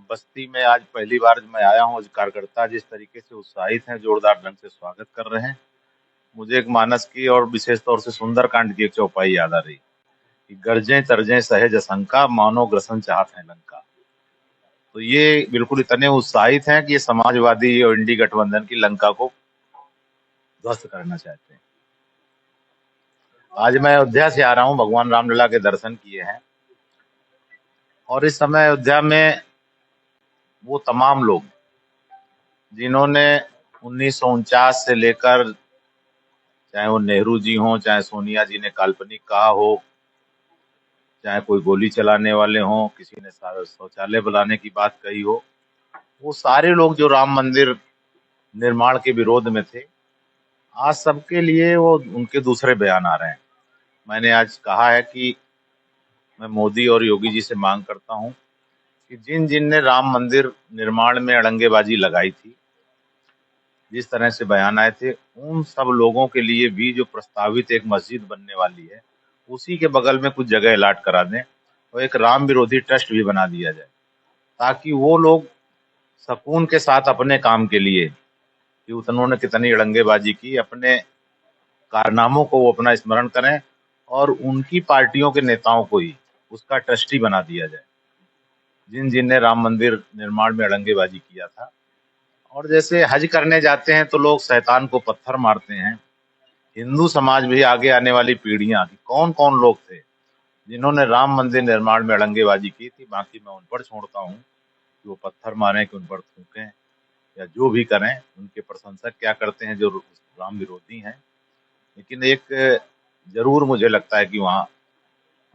बस्ती में आज पहली बार मैं आया हूँ। आज कार्यकर्ता जिस तरीके से उत्साहित हैं, जोरदार ढंग से स्वागत कर रहे हैं। मुझे एक मानस की और विशेष तौर से सुंदरकांड की एक चौपाई याद आ रही कि गर्जें तर्जें सहज असंका, मानो ग्रसन चाहत है लंका। तो ये बिल्कुल इतने उत्साहित हैं कि ये समाजवादी और इंडी गठबंधन की लंका को ध्वस्त करना चाहते हैं। आज मैं अयोध्या से आ रहा हूँ, भगवान रामलला के दर्शन किए हैं और इस समय अयोध्या में वो तमाम लोग जिन्होंने 1949 से लेकर, चाहे वो नेहरू जी हों, चाहे सोनिया जी ने काल्पनिक कहा हो, चाहे कोई गोली चलाने वाले हों, किसी ने शौचालय बनाने की बात कही हो, वो सारे लोग जो राम मंदिर निर्माण के विरोध में थे, आज सबके लिए वो उनके दूसरे बयान आ रहे हैं। मैंने आज कहा है कि मैं मोदी और योगी जी से मांग करता हूं कि जिन जिन ने राम मंदिर निर्माण में अड़ंगेबाजी लगाई थी, जिस तरह से बयान आए थे, उन सब लोगों के लिए भी जो प्रस्तावित एक मस्जिद बनने वाली है, उसी के बगल में कुछ जगह अलाट करा दें और एक राम विरोधी ट्रस्ट भी बना दिया जाए, ताकि वो लोग सुकून के साथ अपने काम के लिए, कि उन्होंने कितनी अड़ंगेबाजी की, अपने कारनामों को वो अपना स्मरण करें और उनकी पार्टियों के नेताओं को ही उसका ट्रस्टी बना दिया जाए, जिन जिन ने राम मंदिर निर्माण में अड़ंगेबाजी किया था। और जैसे हज करने जाते हैं तो लोग शैतान को पत्थर मारते हैं, हिंदू समाज भी आगे आने वाली पीढ़ियां कि कौन कौन लोग थे जिन्होंने राम मंदिर निर्माण में अड़ंगेबाजी की थी, बाकी मैं उन पर छोड़ता हूँ कि वो पत्थर मारें, कि उन पर थूकें या जो भी करें। उनके प्रशंसक क्या करते हैं जो राम विरोधी हैं। लेकिन एक जरूर मुझे लगता है कि वहाँ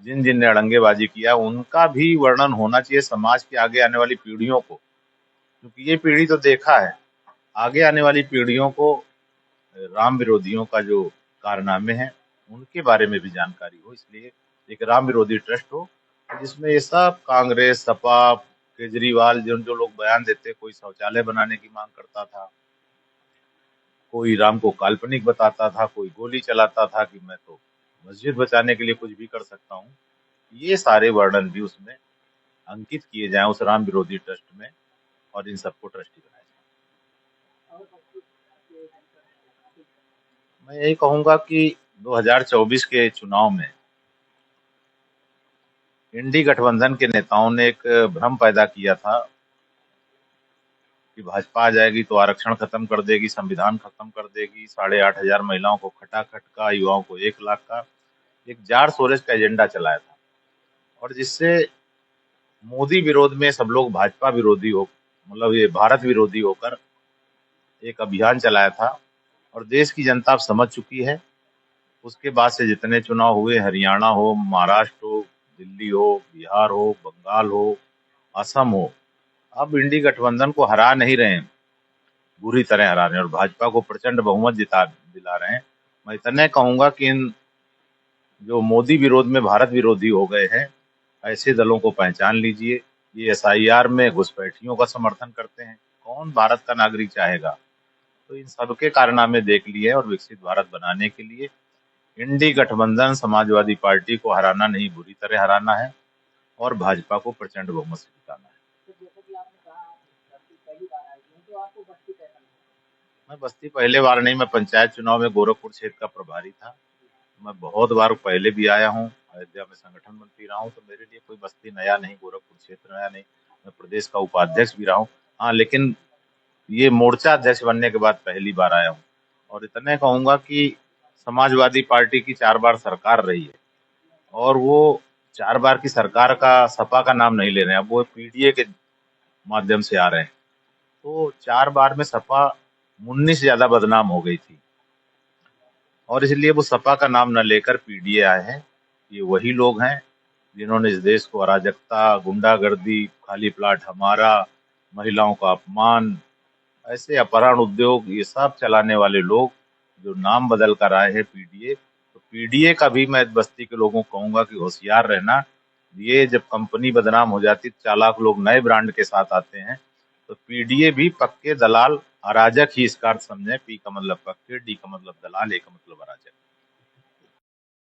जिन जिन ने अड़ंगेबाजी किया उनका भी वर्णन होना चाहिए समाज के आगे आने वाली पीढ़ियों को, क्योंकि ये पीढ़ी तो देखा है, आगे आने वाली पीढ़ियों को राम विरोधियों का जो कारनामे हैं उनके बारे में भी जानकारी हो। इसलिए एक राम विरोधी ट्रस्ट हो जिसमें ये सब कांग्रेस, सपा, केजरीवाल जो जो लोग बयान देते, कोई शौचालय बनाने की मांग करता था, कोई राम को काल्पनिक बताता था, कोई गोली चलाता था कि मैं तो मस्जिद बचाने के लिए कुछ भी कर सकता हूँ, ये सारे वर्णन भी उसमें अंकित किए जाएं उस राम विरोधी ट्रस्ट में और इन सबको ट्रस्टी बनाया जाए। मैं यही कहूंगा कि 2024 के चुनाव में इंडी गठबंधन के नेताओं ने एक भ्रम पैदा किया था कि भाजपा आ जाएगी तो आरक्षण खत्म कर देगी, संविधान खत्म कर देगी, 8,500 महिलाओं को खटाखट का, युवाओं को 1 लाख का, एक जाड़ सोरेज का एजेंडा चलाया था और जिससे मोदी विरोध में सब लोग भाजपा विरोधी हो, मतलब ये भारत विरोधी होकर एक अभियान चलाया था। और देश की जनता अब समझ चुकी है। उसके बाद से जितने चुनाव हुए, हरियाणा हो, महाराष्ट्र हो, दिल्ली हो, बिहार हो, बंगाल हो, असम हो, अब इंडी गठबंधन को हरा नहीं रहे हैं, बुरी तरह हरा रहे हैं और भाजपा को प्रचंड बहुमत जिता दिला रहे हैं। मैं इतने कहूंगा कि इन जो मोदी विरोध में भारत विरोधी हो गए हैं, ऐसे दलों को पहचान लीजिए। ये एसआईआर में घुसपैठियों का समर्थन करते हैं, कौन भारत का नागरिक चाहेगा। तो इन सबके कारनामे देख लिए और विकसित भारत बनाने के लिए इंडी गठबंधन समाजवादी पार्टी को हराना नहीं, बुरी तरह हराना है और भाजपा को प्रचंड बहुमत से जिताना है। मैं बस्ती पहले बार नहीं, मैं पंचायत चुनाव में गोरखपुर क्षेत्र का प्रभारी था। मैं बहुत बार पहले भी आया हूँ, अयोध्या में संगठन मंत्री रहा हूँ, तो मेरे लिए कोई बस्ती नया नहीं, गोरखपुर क्षेत्र नया नहीं। मैं प्रदेश का उपाध्यक्ष भी रहा हूँ। हाँ, लेकिन ये मोर्चा अध्यक्ष बनने के बाद पहली बार आया हूँ और इतने कहूंगा कि समाजवादी पार्टी की 4 बार सरकार रही है और वो 4 बार की सरकार का सपा का नाम नहीं ले रहे हैं, अब वो पीडीए के माध्यम से आ रहे हैं। तो 4 बार में सपा मुन्नी से ज्यादा बदनाम हो गई थी और इसलिए वो सपा का नाम न लेकर पीडीए आए हैं। ये वही लोग हैं जिन्होंने इस देश को अराजकता, गुंडागर्दी, खाली प्लाट हमारा, महिलाओं का अपमान, ऐसे अपहरण उद्योग, ये सब चलाने वाले लोग जो नाम बदल कर आए हैं पीडीए। तो पीडीए का भी मैं बस्ती के लोगों को कहूंगा कि होशियार रहना। ये जब कंपनी बदनाम हो जाती, चालाक लोग नए ब्रांड के साथ आते हैं, तो पीडीए भी पक्के दलाल, अराजक ही इसका अर्थ समझे। पी का मतलब पक्के, डी का मतलब दलाल, ए का मतलब अराजक।